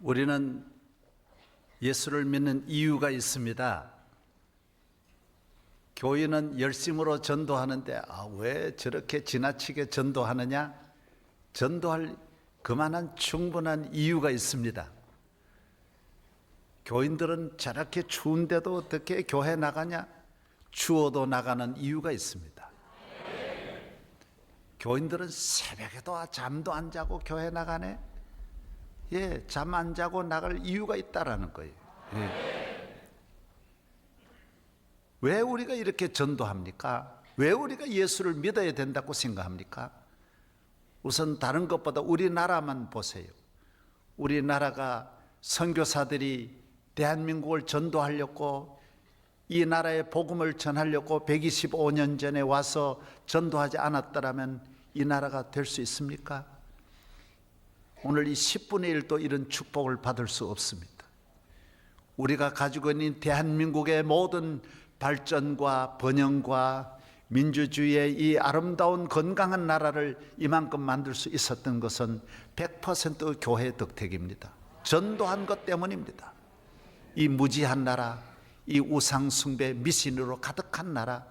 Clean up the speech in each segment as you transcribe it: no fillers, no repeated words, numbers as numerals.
우리는 예수를 믿는 이유가 있습니다. 교인은 열심으로 전도하는데 왜 저렇게 지나치게 전도하느냐? 전도할 그만한 충분한 이유가 있습니다. 교인들은 저렇게 추운데도 어떻게 교회 나가냐? 추워도 나가는 이유가 있습니다. 교인들은 새벽에도 잠도 안 자고 교회 나가네? 잠 안 자고 나갈 이유가 있다라는 거예요. 왜 우리가 이렇게 전도합니까? 왜 우리가 예수를 믿어야 된다고 생각합니까? 우선 다른 것보다 우리나라만 보세요. 우리나라가 선교사들이 대한민국을 전도하려고 이 나라에 복음을 전하려고 125년 전에 와서 전도하지 않았더라면 이 나라가 될 수 있습니까? 오늘 이 10분의 1도 이런 축복을 받을 수 없습니다. 우리가 가지고 있는 대한민국의 모든 발전과 번영과 민주주의의 이 아름다운 건강한 나라를 이만큼 만들 수 있었던 것은 100% 교회의 덕택입니다. 전도한 것 때문입니다. 이 무지한 나라, 이 우상숭배 미신으로 가득한 나라,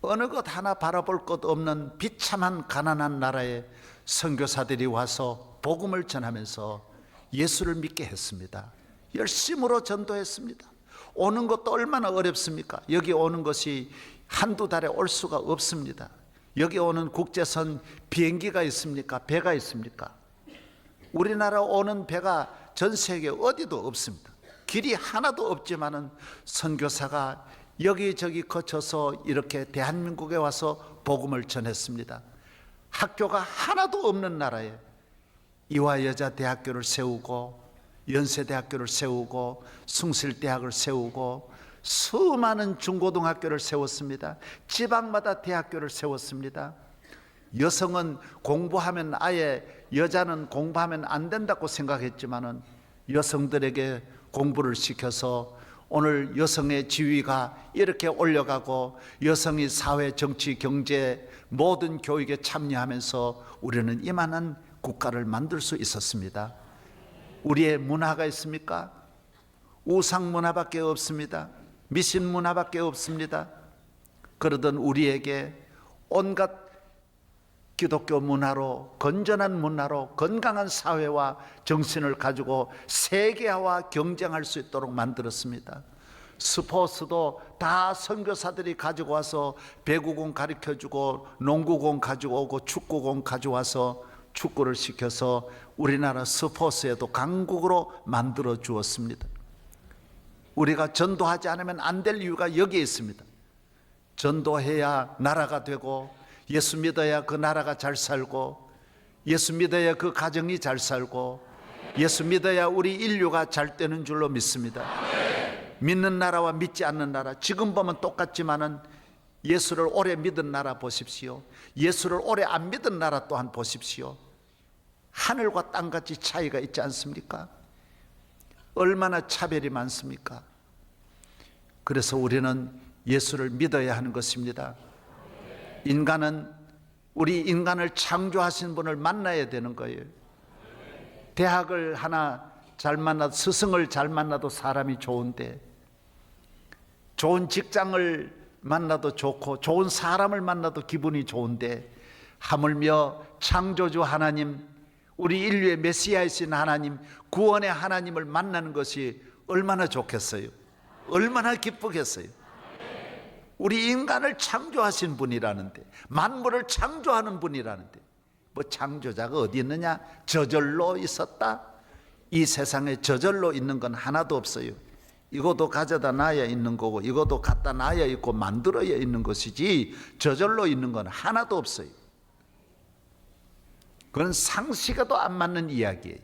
어느 것 하나 바라볼 것 없는 비참한 가난한 나라에 선교사들이 와서 복음을 전하면서 예수를 믿게 했습니다. 열심으로 전도했습니다. 오는 것도 얼마나 어렵습니까? 여기 오는 것이 한두 달에 올 수가 없습니다. 여기 오는 국제선 비행기가 있습니까? 배가 있습니까? 우리나라 오는 배가 전 세계 어디도 없습니다. 길이 하나도 없지만은 선교사가 여기저기 거쳐서 이렇게 대한민국에 와서 복음을 전했습니다. 학교가 하나도 없는 나라에 이화여자대학교를 세우고 연세대학교를 세우고 숭실대학을 세우고 수많은 중고등학교를 세웠습니다. 지방마다 대학교를 세웠습니다. 여성은 공부하면 아예 여자는 공부하면 안 된다고 생각했지만은 여성들에게 공부를 시켜서 오늘 여성의 지위가 이렇게 올려가고 여성이 사회, 정치, 경제 모든 교육에 참여하면서 우리는 이만한 국가를 만들 수 있었습니다. 우리의 문화가 있습니까? 우상 문화밖에 없습니다. 미신 문화밖에 없습니다. 그러던 우리에게 온갖 기독교 문화로, 건전한 문화로 건강한 사회와 정신을 가지고 세계화와 경쟁할 수 있도록 만들었습니다. 스포츠도 다 선교사들이 가지고 와서 배구공 가르쳐주고 농구공 가지고 오고 축구공 가져와서 축구를 시켜서 우리나라 스포츠에도 강국으로 만들어 주었습니다. 우리가 전도하지 않으면 안 될 이유가 여기에 있습니다. 전도해야 나라가 되고 예수 믿어야 그 나라가 잘 살고 예수 믿어야 그 가정이 잘 살고 예수 믿어야 우리 인류가 잘 되는 줄로 믿습니다. 믿는 나라와 믿지 않는 나라, 지금 보면 똑같지만은 예수를 오래 믿은 나라 보십시오. 예수를 오래 안 믿은 나라 또한 보십시오. 하늘과 땅같이 차이가 있지 않습니까? 얼마나 차별이 많습니까? 그래서 우리는 예수를 믿어야 하는 것입니다. 우리 인간을 창조하신 분을 만나야 되는 거예요. 대학을 하나 잘 만나도, 스승을 잘 만나도 사람이 좋은데, 좋은 직장을 만나도 좋고 좋은 사람을 만나도 기분이 좋은데, 하물며 창조주 하나님, 우리 인류의 메시아이신 하나님, 구원의 하나님을 만나는 것이 얼마나 좋겠어요? 얼마나 기쁘겠어요? 우리 인간을 창조하신 분이라는데, 만물을 창조하는 분이라는데, 뭐 창조자가 어디 있느냐? 저절로 있었다? 이 세상에 저절로 있는 건 하나도 없어요. 이것도 가져다 놔야 있는 거고 이것도 갖다 놔야 있고 만들어야 있는 것이지 저절로 있는 건 하나도 없어요. 그건 상식에도 안 맞는 이야기예요.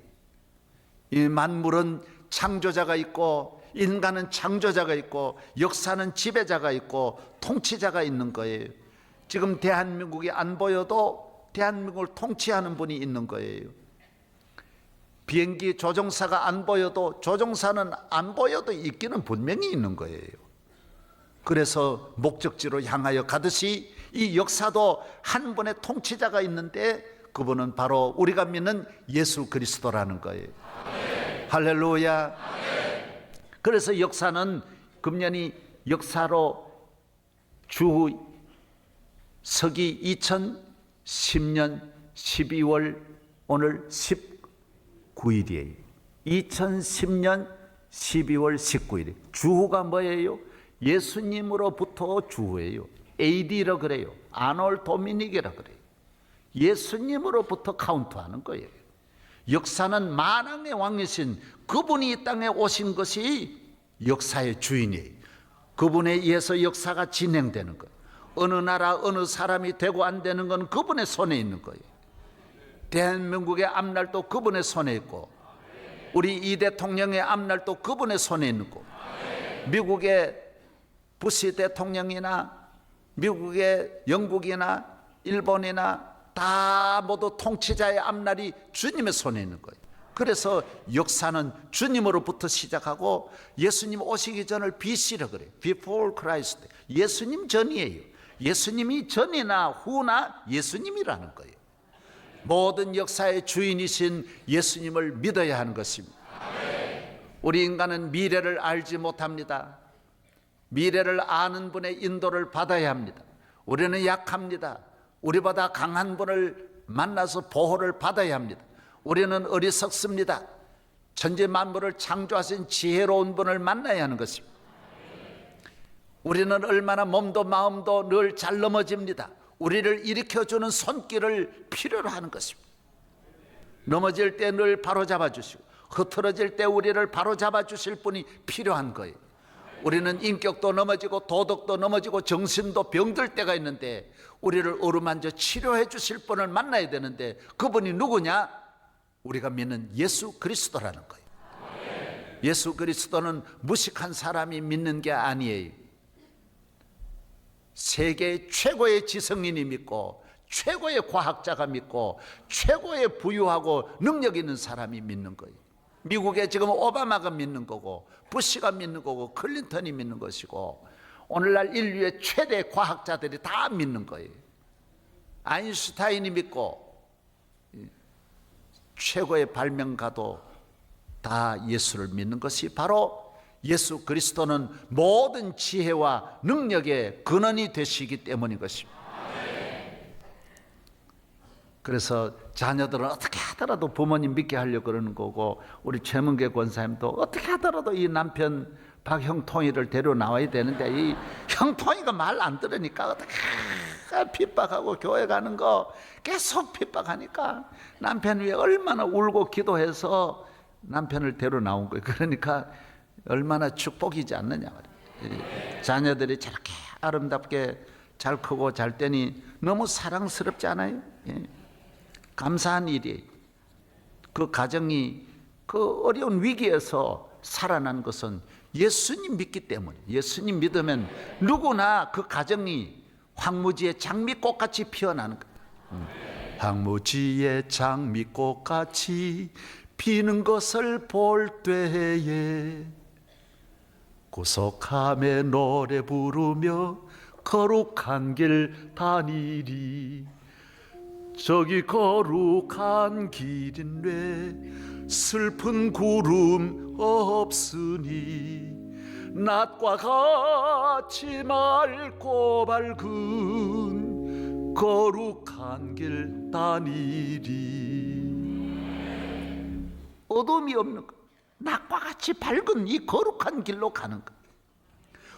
이 만물은 창조자가 있고 인간은 창조자가 있고 역사는 지배자가 있고 통치자가 있는 거예요. 지금 대한민국이 안 보여도 대한민국을 통치하는 분이 있는 거예요. 비행기 조종사가 안 보여도 조종사는 안 보여도 있기는 분명히 있는 거예요. 그래서 목적지로 향하여 가듯이 이 역사도 한 분의 통치자가 있는데 그분은 바로 우리가 믿는 예수 그리스도라는 거예요. 할렐루야. 그래서 역사는 금년이 역사로 주 서기 2010년 12월 오늘 19일이에요. 2010년 12월 19일. 주후가 뭐예요? 예수님으로부터 주후예요. AD라 그래요. 아놀 도미닉이라 그래요. 예수님으로부터 카운트하는 거예요. 역사는 만왕의 왕이신 그분이 이 땅에 오신 것이 역사의 주인이에요. 그분에 의해서 역사가 진행되는 거예요. 어느 나라 어느 사람이 되고 안 되는 건 그분의 손에 있는 거예요. 대한민국의 앞날도 그분의 손에 있고, 우리 이 대통령의 앞날도 그분의 손에 있는 거고, 미국의 부시 대통령이나 미국의 영국이나 일본이나 다 모두 통치자의 앞날이 주님의 손에 있는 거예요. 그래서 역사는 주님으로부터 시작하고, 예수님 오시기 전을 BC라 그래요. Before Christ. 예수님 전이에요. 예수님이 전이나 후나 예수님이라는 거예요. 모든 역사의 주인이신 예수님을 믿어야 하는 것입니다. 우리 인간은 미래를 알지 못합니다. 미래를 아는 분의 인도를 받아야 합니다. 우리는 약합니다. 우리보다 강한 분을 만나서 보호를 받아야 합니다. 우리는 어리석습니다. 천지 만물을 창조하신 지혜로운 분을 만나야 하는 것입니다. 우리는 얼마나 몸도 마음도 늘 잘 넘어집니다. 우리를 일으켜주는 손길을 필요로 하는 것입니다. 넘어질 때 늘 바로잡아 주시고, 흐트러질 때 우리를 바로잡아 주실 분이 필요한 거예요. 우리는 인격도 넘어지고 도덕도 넘어지고 정신도 병들 때가 있는데, 우리를 어루만져 치료해 주실 분을 만나야 되는데, 그분이 누구냐? 우리가 믿는 예수 그리스도라는 거예요. 예수 그리스도는 무식한 사람이 믿는 게 아니에요. 세계 최고의 지성인이 믿고, 최고의 과학자가 믿고, 최고의 부유하고 능력 있는 사람이 믿는 거예요. 미국에 지금 오바마가 믿는 거고, 부시가 믿는 거고, 클린턴이 믿는 것이고, 오늘날 인류의 최대 과학자들이 다 믿는 거예요. 아인슈타인이 믿고, 최고의 발명가도 다 예수를 믿는 것이 바로, 예수 그리스도는 모든 지혜와 능력의 근원이 되시기 때문인 것입니다. 그래서 자녀들은 어떻게 하더라도 부모님 믿게 하려고 그러는 거고, 우리 최문계 권사님도 어떻게 하더라도 이 남편 박형통이를 데려 나와야 되는데, 이 형통이가 말 안 들으니까 어떻게 핍박하고, 교회 가는 거 계속 핍박하니까 남편 위에 얼마나 울고 기도해서 남편을 데려 나온 거예요. 그러니까 얼마나 축복이지 않느냐 말이에요. 자녀들이 저렇게 아름답게 잘 크고 잘 때니 너무 사랑스럽지 않아요? 예. 감사한 일이에요. 그 가정이 그 어려운 위기에서 살아난 것은 예수님 믿기 때문에, 예수님 믿으면 누구나 그 가정이 황무지의 장미꽃같이 피어나는 거예요. 황무지의 장미꽃같이 피는 것을 볼 때에 고속함에 노래 부르며 거룩한 길 다니리. 저기 거룩한 길인데 슬픈 구름 없으니, 낮과 같이 맑고 밝은 거룩한 길 다니리. 어둠이 없는 것, 낮과 같이 밝은 이 거룩한 길로 가는 것.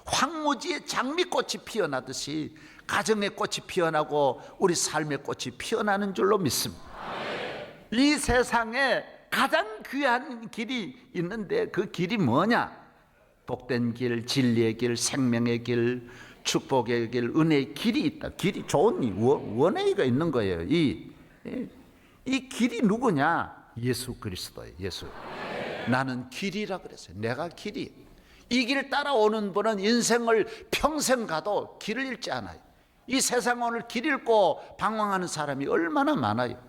황무지에 장미꽃이 피어나듯이 가정의 꽃이 피어나고 우리 삶의 꽃이 피어나는 줄로 믿습니다. 이 세상에 가장 귀한 길이 있는데, 그 길이 뭐냐? 복된 길, 진리의 길, 생명의 길, 축복의 길, 은혜의 길이 있다. 길이 좋은 원웨이가 있는 거예요. 이 길이 누구냐? 예수 그리스도예요. 예수. 나는 길이라 그랬어요. 내가 길이. 이 길 따라오는 분은 인생을 평생 가도 길을 잃지 않아요. 이 세상 오늘 길 잃고 방황하는 사람이 얼마나 많아요.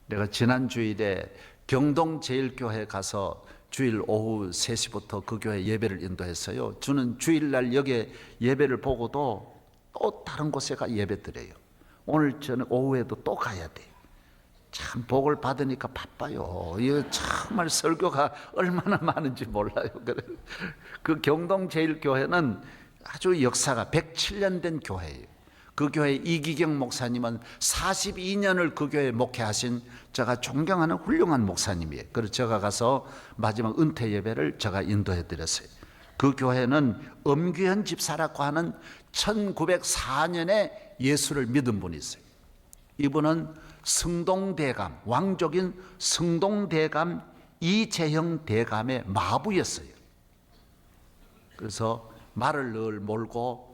내가 지난 주일에 경동제일교회 가서 주일 오후 3시부터 그 교회 예배를 인도했어요. 저는 주일날 여기에 예배를 보고도 또 다른 곳에 가 예배 드려요. 오늘 저는 오후에도 또 가야 돼요. 참 복을 받으니까 바빠요. 이거 정말 설교가 얼마나 많은지 몰라요. 그 경동제일교회는 아주 역사가 107년 된 교회예요. 그 교회 이기경 목사님은 42년을 그 교회에 목회하신 제가 존경하는 훌륭한 목사님이에요. 그래서 제가 가서 마지막 은퇴 예배를 제가 인도해 드렸어요. 그 교회는 엄규현 집사라고 하는 1904년에 예수를 믿은 분이 있어요. 이분은 승동대감, 왕족인 승동대감 이재형 대감의 마부였어요. 그래서 말을 늘 몰고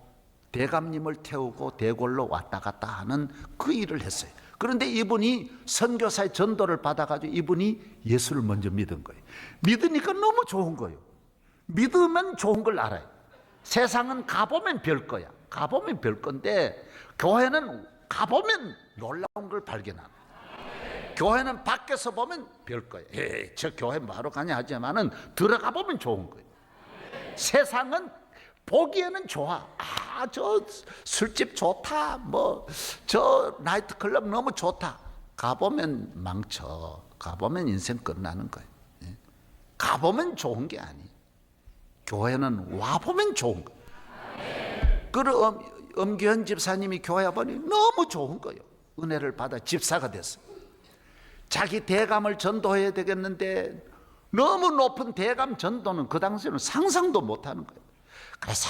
대감님을 태우고 대궐로 왔다 갔다 하는 그 일을 했어요. 그런데 이분이 선교사의 전도를 받아가지고 이분이 예수를 먼저 믿은 거예요. 믿으니까 너무 좋은 거예요. 믿으면 좋은 걸 알아요. 세상은 가보면 별 거야. 가보면 별 건데 교회는 가보면 놀라운 걸 발견하는 거예요. 교회는 밖에서 보면 별 거야. 에이, 저 교회 뭐하러 가냐 하지만은 들어가 보면 좋은 거예요. 세상은 보기에는 좋아. 아, 저 술집 좋다. 뭐 저 나이트클럽 너무 좋다. 가보면 망쳐. 가보면 인생 끝나는 거예요. 가보면 좋은 게 아니에요. 교회는 와보면 좋은 거예요. 그리고 엄규현 집사님이 교회 와보니 너무 좋은 거예요. 은혜를 받아 집사가 됐어요. 자기 대감을 전도해야 되겠는데 너무 높은 대감 전도는 그 당시에는 상상도 못하는 거예요. 그래서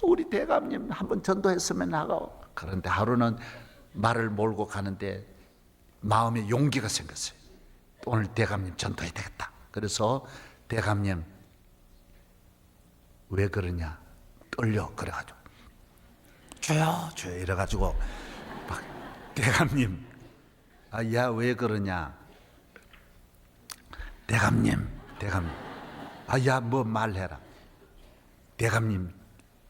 우리 대감님 한번 전도했으면 하고, 그런데 하루는 말을 몰고 가는데 마음에 용기가 생겼어요. 오늘 대감님 전도해야 되겠다. 그래서 대감님 왜 그러냐, 떨려. 그래가지고 줘요 이래가지고 막 대감님, 아, 야, 왜 그러냐, 대감님, 아, 야, 뭐 말해라. 대감님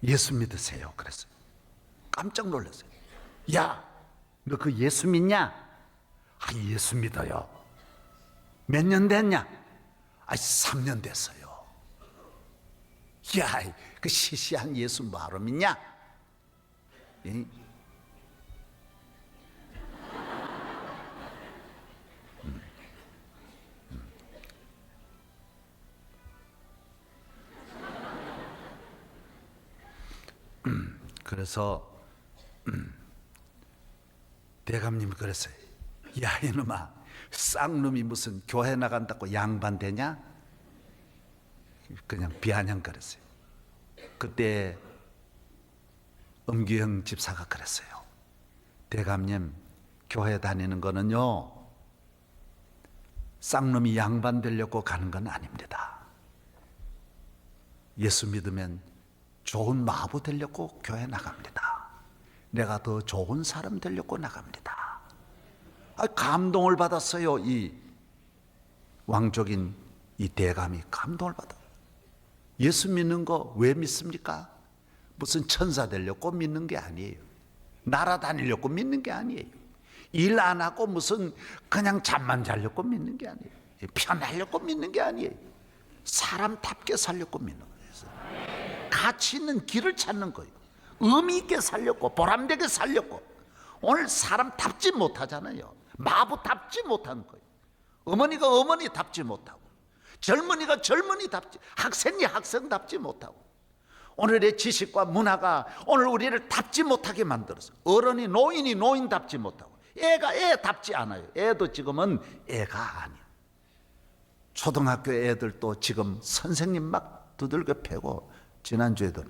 예수 믿으세요. 그랬어요. 깜짝 놀랐어요. 야, 너 그 예수 믿냐? 아, 예수 믿어요. 몇 년 됐냐? 아, 3년 됐어요. 야, 그 시시한 예수 뭐하러 믿냐? 예? 그래서 대감님이 그랬어요. 야, 이놈아, 쌍놈이 무슨 교회 나간다고 양반되냐? 그냥 비아냥거렸어요. 그때 엄규형 집사가 그랬어요. 대감님, 교회 다니는 거는요, 쌍놈이 양반 되려고 가는 건 아닙니다. 예수 믿으면 좋은 마부 되려고 교회 나갑니다. 내가 더 좋은 사람 되려고 나갑니다. 감동을 받았어요. 이 왕족인 이 대감이 감동을 받아. 예수 믿는 거 왜 믿습니까? 무슨 천사 되려고 믿는 게 아니에요. 날아다니려고 믿는 게 아니에요. 일 안 하고 무슨 그냥 잠만 자려고 믿는 게 아니에요. 편하려고 믿는 게 아니에요. 사람답게 살려고 믿는 거예요. 가치 있는 길을 찾는 거예요. 의미 있게 살려고, 보람되게 살려고. 오늘 사람답지 못하잖아요. 마부답지 못하는 거예요. 어머니가 어머니답지 못하고, 젊은이가 젊은이답지, 학생이 학생답지 못하고, 오늘의 지식과 문화가 오늘 우리를 답지 못하게 만들어서, 어른이 노인이 노인답지 못하고, 애가 애답지 않아요. 애도 지금은 애가 아니에요. 초등학교 애들도 지금 선생님 막 두들겨 패고, 지난주에도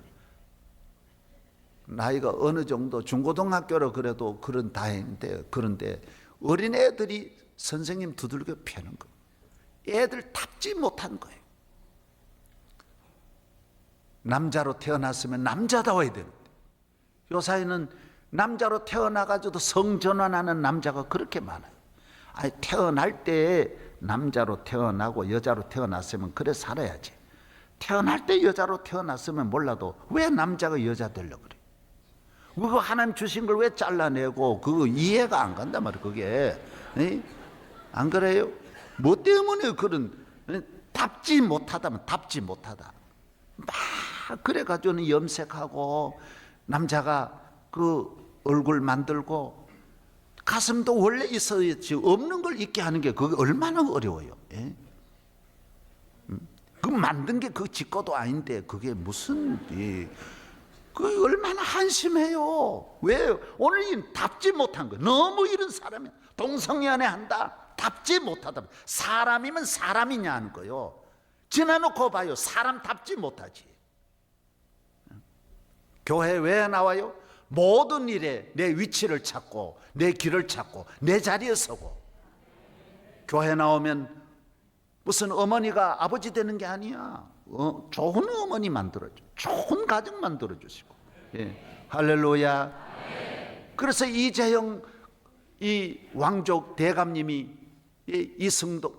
나이가 어느 정도 중고등학교로 그래도 그런 다행인데, 그런데 어린애들이 선생님 두들겨 패는 거예요. 애들 답지 못한 거예요. 남자로 태어났으면 남자다워야 되는데, 요사이는 남자로 태어나가지고도 성전환하는 남자가 그렇게 많아요. 아니, 태어날 때 남자로 태어나고 여자로 태어났으면 그래 살아야지. 태어날 때 여자로 태어났으면 몰라도 왜 남자가 여자 되려고 그래? 그거 하나님 주신 걸 왜 잘라내고, 그거 이해가 안 간단 말이에요. 그게 안 그래요? 뭐 때문에 그런, 답지 못하다면 답지 못하다 막 그래가지고는 염색하고, 남자가 그 얼굴 만들고 가슴도 원래 있어야지 없는 걸 있게 하는 게 그게 얼마나 어려워요. 예? 그 만든 게 그 지 것도 아닌데 그게 무슨 그 얼마나 한심해요. 왜 오늘 이 답지 못한 거 너무 이런 사람이 동성연애 한다 답지 못하다. 사람이면 사람이냐 하는 거요. 지나놓고 봐요. 사람 답지 못하지. 교회 왜 나와요? 모든 일에 내 위치를 찾고 내 길을 찾고 내 자리에 서고. 교회 나오면 무슨 어머니가 아버지 되는 게 아니야. 좋은 어머니 만들어줘. 좋은 가정 만들어주시고. 예. 할렐루야. 그래서 이재영 이 왕족 대감님이 이승동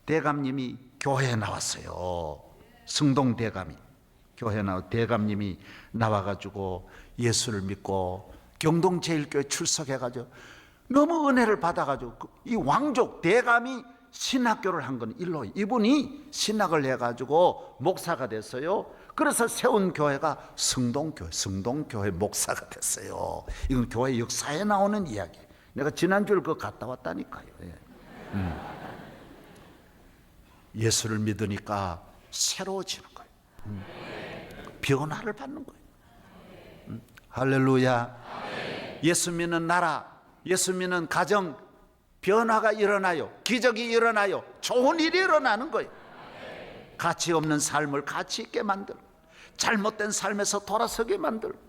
대감님이 교회에 나왔어요. 승동 대감이 교회에 대감님이 나와가지고 예수를 믿고 경동제일교회 출석해가지고 너무 은혜를 받아가지고 이 왕족 대감이 신학교를 한 건 일로 이분이 신학을 해가지고 목사가 됐어요. 그래서 세운 교회가 승동교회 목사가 됐어요. 이건 교회 역사에 나오는 이야기. 내가 지난주에 그거 갔다 왔다니까요. 예수를 믿으니까 새로워지는 거예요. 변화를 받는 거예요. 할렐루야. 예수 믿는 나라, 예수 믿는 가정 변화가 일어나요. 기적이 일어나요. 좋은 일이 일어나는 거예요. 가치 없는 삶을 가치 있게 만들고 잘못된 삶에서 돌아서게 만들고.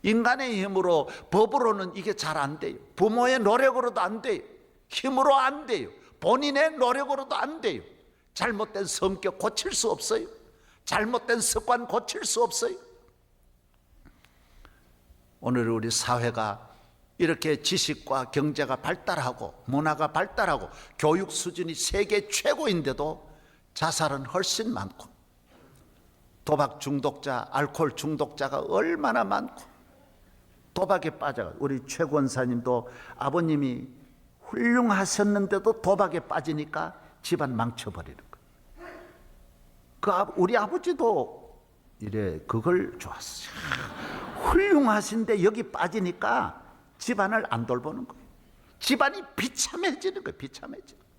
인간의 힘으로 법으로는 이게 잘 안 돼요. 부모의 노력으로도 안 돼요. 힘으로 안 돼요. 본인의 노력으로도 안 돼요. 잘못된 성격 고칠 수 없어요. 잘못된 습관 고칠 수 없어요. 오늘 우리 사회가 이렇게 지식과 경제가 발달하고 문화가 발달하고 교육 수준이 세계 최고인데도 자살은 훨씬 많고 도박 중독자, 알코올 중독자가 얼마나 많고 도박에 빠져가. 우리 최 권사님도 아버님이 훌륭하셨는데도 도박에 빠지니까 집안 망쳐버리는 거예요. 우리 아버지도 이래 그걸 좋았어요. 훌륭하신데 여기 빠지니까 집안을 안 돌보는 거예요. 집안이 비참해지는 거예요. 비참해지는 거예요.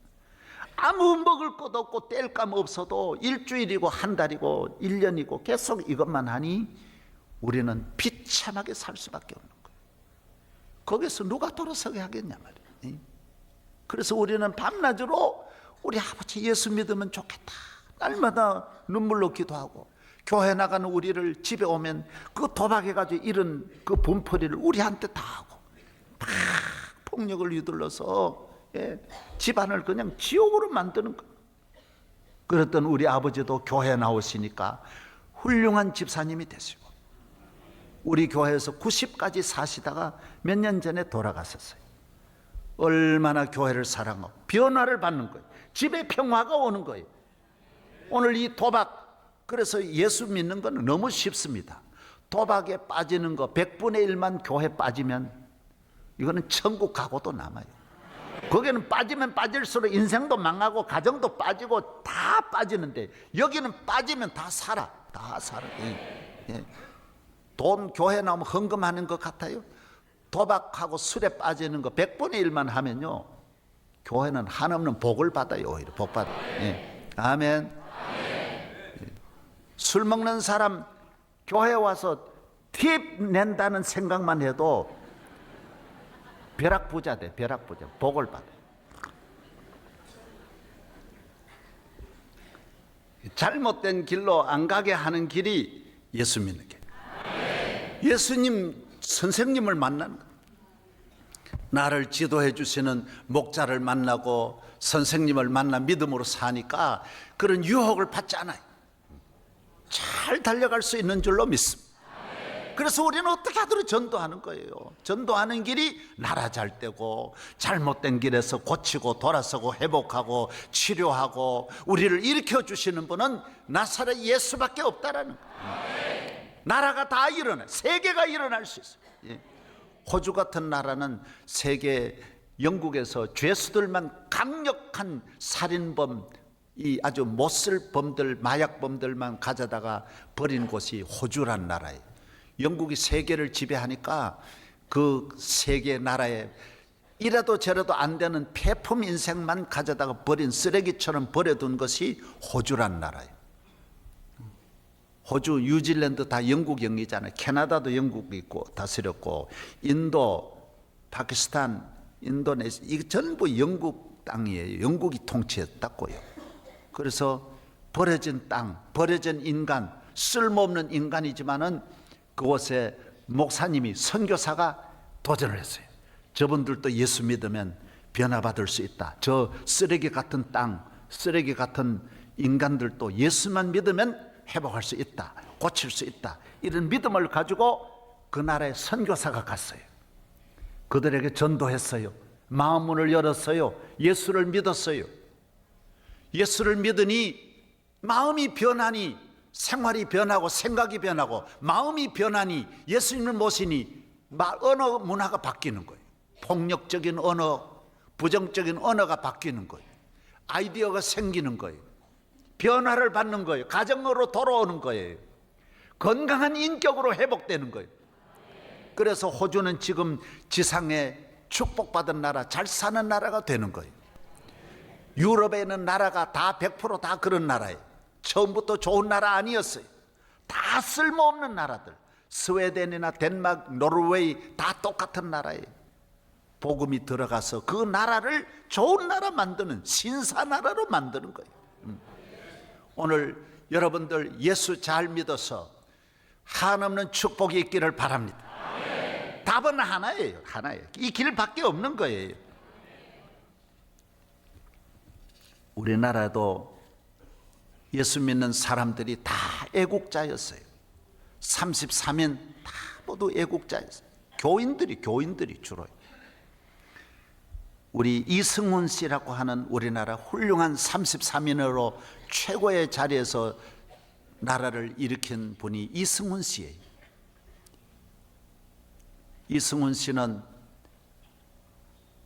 아무 먹을 것 없고 뗄감 없어도 일주일이고 한 달이고 1년이고 계속 이것만 하니 우리는 비참하게 살 수밖에 없는 거예요. 거기서 누가 돌아서게 하겠냐 말이에요. 그래서 우리는 밤낮으로 우리 아버지 예수 믿으면 좋겠다. 날마다 눈물로 기도하고 교회 나가는 우리를 집에 오면 그 도박해가지고 이런 그 분풀이를 우리한테 다 하고 막 폭력을 유들러서 집안을 그냥 지옥으로 만드는 거예요. 그랬던 우리 아버지도 교회 나오시니까 훌륭한 집사님이 되시고 우리 교회에서 90까지 사시다가 몇 년 전에 돌아가셨어요. 얼마나 교회를 사랑하고 변화를 받는 거예요. 집에 평화가 오는 거예요. 오늘 이 도박, 그래서 예수 믿는 건 너무 쉽습니다. 도박에 빠지는 거 100분의 1만 교회 빠지면 이거는 천국 가고도 남아요. 거기는 빠지면 빠질수록 인생도 망하고 가정도 빠지고 다 빠지는데 여기는 빠지면 다 살아. 다 살아. 돈 교회 나오면 헌금하는 것 같아요. 도박하고 술에 빠지는 거 100분의 1만 하면요 교회는 한없는 복을 받아요. 오히려 복 받아요. 아멘. 술 먹는 사람 교회 와서 팁 낸다는 생각만 해도 벼락부자 돼. 벼락부자. 복을 받아요. 잘못된 길로 안 가게 하는 길이 예수 믿는 길. 예수님 선생님을 만나는 거예요. 나를 지도해 주시는 목자를 만나고 선생님을 만나 믿음으로 사니까 그런 유혹을 받지 않아요. 잘 달려갈 수 있는 줄로 믿습니다. 그래서 우리는 어떻게 하도록 전도하는 거예요. 전도하는 길이 나라 잘 되고 잘못된 길에서 고치고 돌아서고 회복하고 치료하고 우리를 일으켜 주시는 분은 나사렛 예수밖에 없다라는 거예요. 나라가 다 일어나, 세계가 일어날 수 있어요. 호주 같은 나라는 세계 영국에서 죄수들만 강력한 살인범, 이 아주 못쓸 범들, 마약범들만 가져다가 버린 곳이 호주란 나라예요. 영국이 세계를 지배하니까 그 세계 나라에 이래도 저래도 안 되는 폐품 인생만 가져다가 버린 쓰레기처럼 버려둔 것이 호주란 나라예요. 호주, 뉴질랜드 다 영국 영이잖아요. 캐나다도 영국이 있고 다스렸고, 인도, 파키스탄, 인도네시아 이게 전부 영국 땅이에요. 영국이 통치했다고요. 그래서 버려진 땅, 버려진 인간, 쓸모없는 인간이지만은 그곳에 목사님이, 선교사가 도전을 했어요. 저분들도 예수 믿으면 변화받을 수 있다. 저 쓰레기 같은 땅, 쓰레기 같은 인간들도 예수만 믿으면 회복할 수 있다. 고칠 수 있다. 이런 믿음을 가지고 그 나라에 선교사가 갔어요. 그들에게 전도했어요. 마음 문을 열었어요. 예수를 믿었어요. 예수를 믿으니 마음이 변하니 생활이 변하고 생각이 변하고 마음이 변하니 예수님을 모시니 언어 문화가 바뀌는 거예요. 폭력적인 언어, 부정적인 언어가 바뀌는 거예요. 아이디어가 생기는 거예요. 변화를 받는 거예요. 가정으로 돌아오는 거예요. 건강한 인격으로 회복되는 거예요. 그래서 호주는 지금 지상에 축복받은 나라, 잘 사는 나라가 되는 거예요. 유럽에 있는 나라가 다 100% 그런 나라예요. 처음부터 좋은 나라 아니었어요. 다 쓸모없는 나라들. 스웨덴이나 덴마크, 노르웨이 다 똑같은 나라예요. 복음이 들어가서 그 나라를 좋은 나라 만드는, 신사나라로 만드는 거예요. 오늘 여러분들 예수 잘 믿어서 한없는 축복이 있기를 바랍니다. 답은 하나예요. 하나예요. 이 길밖에 없는 거예요. 우리나라도 예수 믿는 사람들이 다 애국자였어요. 33인 다 모두 애국자였어요. 교인들이 주로. 우리 이승훈 씨라고 하는 우리나라 훌륭한 33인으로 최고의 자리에서 나라를 일으킨 분이 이승훈 씨예요. 이승훈 씨는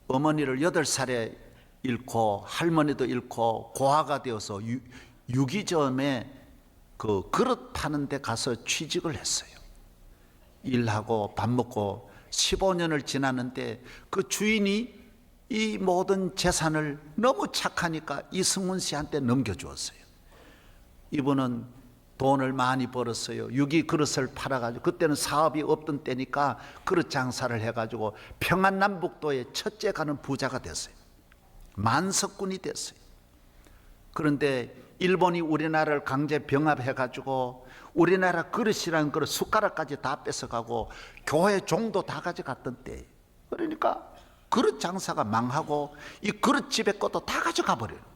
어머니를 8살에 잃고 할머니도 잃고 고아가 되어서 유기점에 그 그릇 파는 데 가서 취직을 했어요. 일하고 밥 먹고 15년을 지났는데 그 주인이 이 모든 재산을 너무 착하니까 이승훈 씨한테 넘겨주었어요. 이분은 돈을 많이 벌었어요. 유기 그릇을 팔아가지고, 그때는 사업이 없던 때니까 그릇 장사를 해가지고 평안남북도의 첫째 가는 부자가 됐어요. 만석군이 됐어요. 그런데 일본이 우리나라를 강제 병합해가지고 우리나라 그릇이라는 그릇, 숟가락까지 다 뺏어가고 교회 종도 다 가져갔던 때예요. 그러니까 그릇 장사가 망하고 이 그릇집의 것도 다 가져가 버리는 거예요.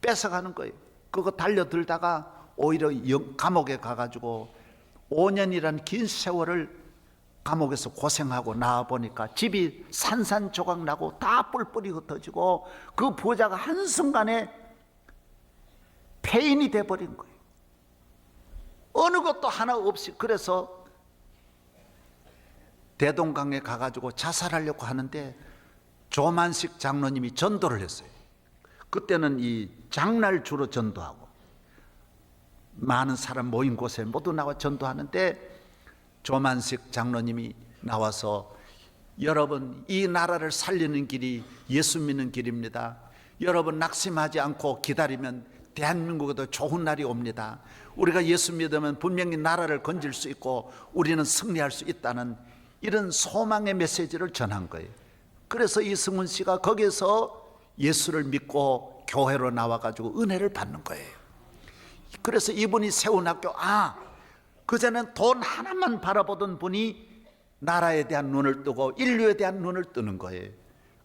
뺏어가는 거예요. 그거 달려들다가 오히려 감옥에 가가지고 5년이라는 긴 세월을 감옥에서 고생하고 나와보니까 집이 산산조각 나고 다 뿔뿔이 흩어지고 그 부자가 한순간에 폐인이 돼버린 거예요. 어느 것도 하나 없이. 그래서 대동강에 가가지고 자살하려고 하는데 조만식 장로님이 전도를 했어요. 그때는 이 장날 주로 전도하고 많은 사람 모인 곳에 모두 나와 전도하는데 조만식 장로님이 나와서 여러분, 이 나라를 살리는 길이 예수 믿는 길입니다. 여러분 낙심하지 않고 기다리면 대한민국에도 좋은 날이 옵니다. 우리가 예수 믿으면 분명히 나라를 건질 수 있고 우리는 승리할 수 있다는 이런 소망의 메시지를 전한 거예요. 그래서 이승훈 씨가 거기서 예수를 믿고 교회로 나와가지고 은혜를 받는 거예요. 그래서 이분이 세운 학교, 그전엔 돈 하나만 바라보던 분이 나라에 대한 눈을 뜨고 인류에 대한 눈을 뜨는 거예요.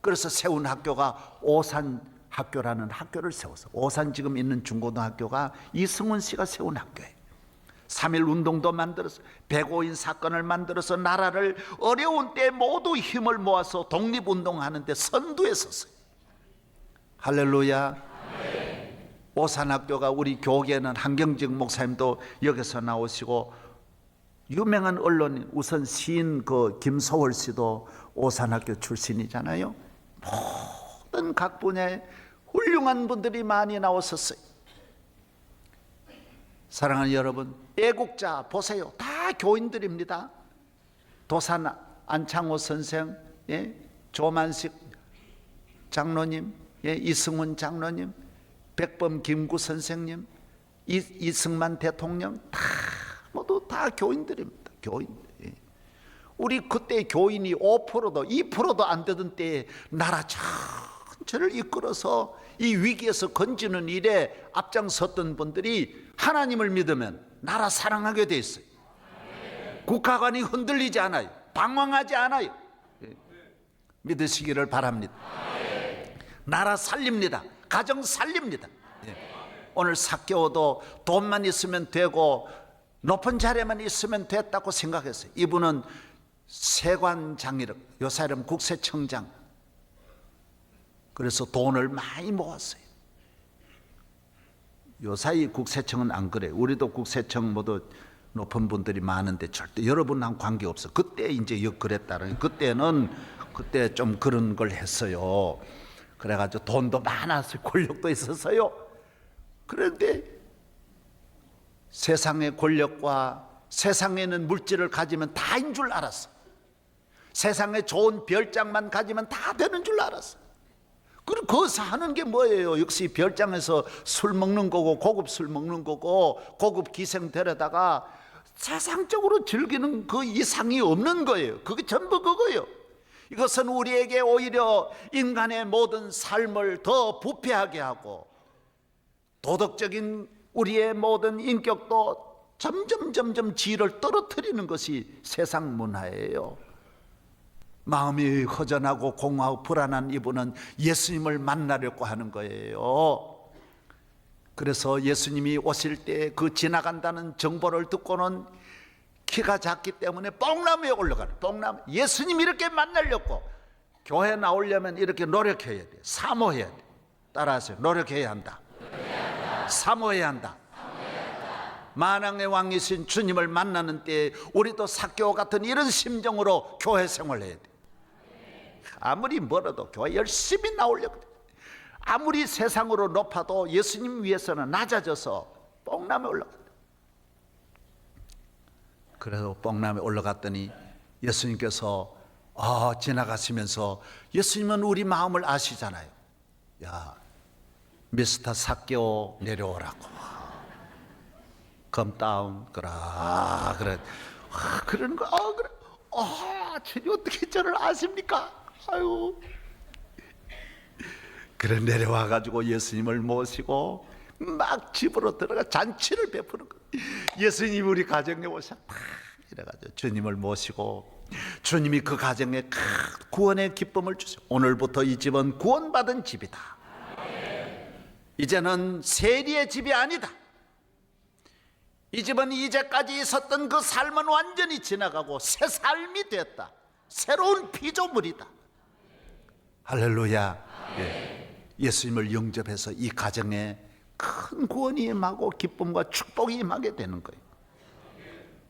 그래서 세운 학교가 오산 학교라는 학교를 세워서, 오산 지금 있는 중고등학교가 이승훈 씨가 세운 학교예요. 3.1 운동도 만들어서 105인 사건을 만들어서 나라를 어려운 때 모두 힘을 모아서 독립운동하는데 선두에 섰어요. 할렐루야. 오산학교가 우리 교계는 한경직 목사님도 여기서 나오시고 유명한 언론인 우선 시인 그 김소월 씨도 오산학교 출신이잖아요. 모든 각 분야에 훌륭한 분들이 많이 나왔었어요. 사랑하는 여러분, 애국자 보세요. 다 교인들입니다. 도산 안창호 선생, 조만식 장로님, 이승훈 장로님, 백범 김구 선생님, 이승만 대통령 다 모두 다 교인들입니다. 교인. 우리 그때 교인이 5%도 2%도 안 되던 때에 나라 전체를 이끌어서 이 위기에서 건지는 일에 앞장섰던 분들이 하나님을 믿으면 나라 사랑하게 돼 있어요. 국가관이 흔들리지 않아요. 방황하지 않아요. 믿으시기를 바랍니다. 나라 살립니다. 가정 살립니다. 오늘 삭개오도 돈만 있으면 되고 높은 자리에만 있으면 됐다고 생각했어요. 이분은 세관장이라, 요새 이름 국세청장. 그래서 돈을 많이 모았어요. 요사이 국세청은 안 그래요. 우리도 국세청 모두 높은 분들이 많은데 절대 여러분하고 관계없어. 그때 이제 그랬다는, 그때 좀 그런 걸 했어요. 그래가지고 돈도 많았어요. 권력도 있었어요. 그런데 세상의 권력과 세상에 있는 물질을 가지면 다인 줄 알았어. 세상에 좋은 별장만 가지면 다 되는 줄 알았어. 그리고 거기서 하는 게 뭐예요? 역시 별장에서 술 먹는 거고, 고급 술 먹는 거고, 고급 기생 데려다가 세상적으로 즐기는 그 이상이 없는 거예요. 그게 전부 그거예요. 이것은 우리에게 오히려 인간의 모든 삶을 더 부패하게 하고, 도덕적인 우리의 모든 인격도 점점 지위를 떨어뜨리는 것이 세상 문화예요. 마음이 허전하고 공허하고 불안한 이분은 예수님을 만나려고 하는 거예요. 그래서 예수님이 오실 때 그 지나간다는 정보를 듣고는 키가 작기 때문에 뽕나무에 올라가는, 뽕나무. 예수님 이렇게 만나려고 교회 나오려면 이렇게 노력해야 돼. 사모해야 돼. 따라하세요. 노력해야 한다. 사모해야 한다. 만왕의 왕이신 주님을 만나는 때에 우리도 삭개오 같은 이런 심정으로 교회 생활을 해야 돼. 아무리 멀어도 교회 열심히 나오려고, 아무리 세상으로 높아도 예수님 위해서는 낮아져서 뽕나무에 올라간다. 그래서 뽕나무에 올라갔더니 예수님께서 지나가시면서, 예수님은 우리 마음을 아시잖아요. 야, 미스터 삭개오 내려오라고. Come down. 그래. 그러는 거. 그래. 주님 어떻게 저를 아십니까? 아유. 그래 내려와 가지고 예수님을 모시고 막 집으로 들어가 잔치를 베푸는 거예요. 예수님이 우리 가정에 오셨다. 이래가지고 주님을 모시고, 주님이 그 가정에 큰 구원의 기쁨을 주세요. 오늘부터 이 집은 구원받은 집이다. 이제는 세리의 집이 아니다. 이 집은 이제까지 있었던 그 삶은 완전히 지나가고 새 삶이 됐다. 새로운 피조물이다. 할렐루야. 예수님을 영접해서 이 가정에 큰 구원이 임하고 기쁨과 축복이 임하게 되는 거예요.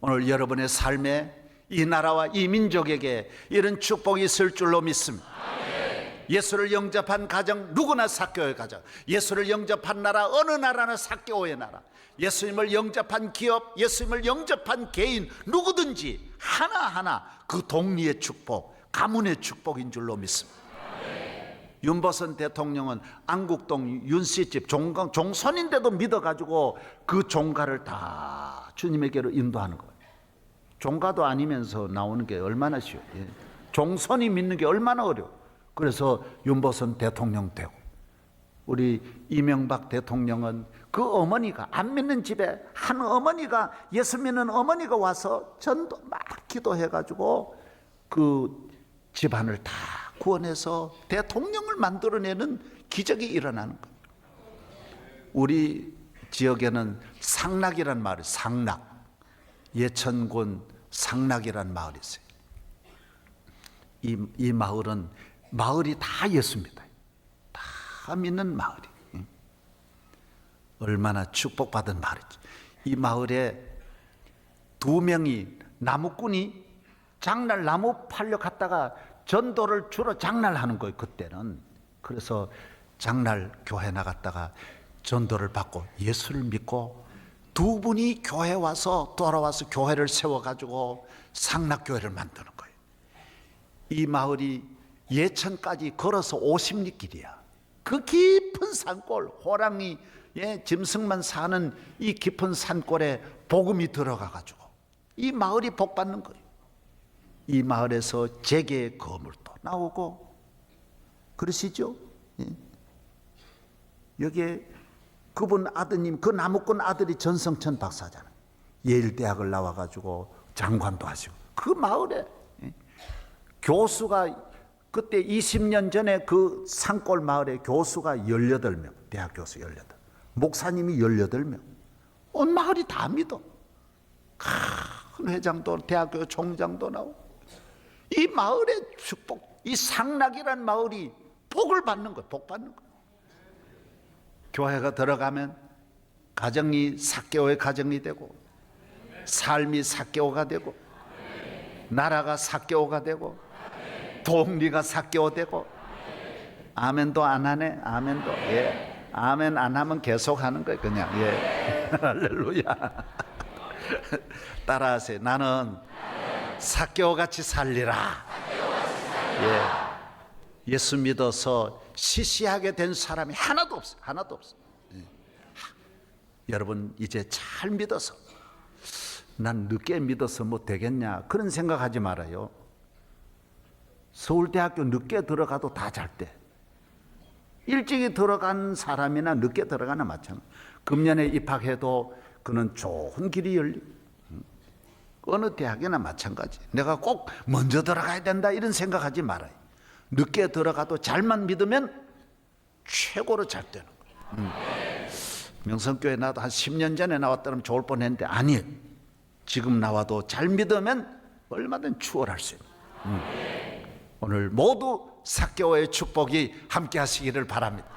오늘 여러분의 삶에 이 나라와 이 민족에게 이런 축복이 있을 줄로 믿습니다. 예수를 영접한 가정, 누구나 삭개오의 가정. 예수를 영접한 나라, 어느 나라나 삭개오의 나라. 예수님을 영접한 기업, 예수님을 영접한 개인, 누구든지 하나하나 그 동리의 축복, 가문의 축복인 줄로 믿습니다. 윤보선 대통령은 안국동 윤씨집 종손인데도 믿어가지고 그 종가를 다 주님에게로 인도하는 거예요. 종가도 아니면서 나오는 게 얼마나 쉬워요. 종손이 믿는 게 얼마나 어려워. 그래서 윤보선 대통령 되고, 우리 이명박 대통령은 그 어머니가, 안 믿는 집에 한 어머니가, 예수 믿는 어머니가 와서 전도 막 기도해가지고 그 집안을 다 구원해서 대통령을 만들어내는 기적이 일어나는 거예요. 우리 지역에는 상락이란 말이, 상락, 예천군 상락이란 마을이 있어요. 이 마을은 마을이 다 예수입니다. 다 믿는 마을이. 얼마나 축복받은 마을이지. 이 마을에 2명이 나무꾼이 장날 나무 팔려 갔다가 전도를 주로 장날하는 거예요. 그때는. 그래서 장날 교회 나갔다가 전도를 받고 예수를 믿고 2분이 교회 와서 돌아와서 교회를 세워가지고 상락교회를 만드는 거예요. 이 마을이 예천까지 걸어서 50리 길이야. 그 깊은 산골, 호랑이 짐승만 사는 이 깊은 산골에 복음이 들어가가지고 이 마을이 복받는 거예요. 이 마을에서 재계의 거물도 나오고 그러시죠? 예. 여기에 그분 아드님, 그 나무꾼 아들이 전성천 박사잖아요. 예일대학을 나와가지고 장관도 하시고 그 마을에 교수가 그때 20년 전에 그 산골 마을에 교수가 18명, 대학 교수 18, 목사님이 18명. 온 마을이 다 믿어. 큰 회장도 대학교 총장도 나오고 이 마을의 축복, 이 상락이란 마을이 복을 받는 거예요. 복 받는 거예요. 교회가 들어가면 가정이 삭개오의 가정이 되고 삶이 삭개오가 되고 나라가 삭개오가 되고 동리가 삭개오 되고. 아멘도 안 하네. 아멘도. 예. 아멘 안 하면 계속 하는 거예요. 그냥. 예. 할렐루야. 따라하세요. 나는 삭개오 같이 살리라. 예. 예수 믿어서 시시하게 된 사람이 하나도 없어요. 하나도 없어요. 예. 여러분 이제 잘 믿어서, 난 늦게 믿어서 뭐 되겠냐 그런 생각하지 말아요. 서울대학교 늦게 들어가도 다 잘 돼. 일찍이 들어간 사람이나 늦게 들어가나 마찬가지. 금년에 입학해도 그는 좋은 길이 열리. 어느 대학이나 마찬가지. 내가 꼭 먼저 들어가야 된다 이런 생각하지 말아요. 늦게 들어가도 잘만 믿으면 최고로 잘 되는 거예요. 명성교회 나도 한 10년 전에 나왔다면 좋을 뻔했는데 아니에요. 지금 나와도 잘 믿으면 얼마든 추월할 수 있어요. 오늘 모두 삭개오의 축복이 함께 하시기를 바랍니다.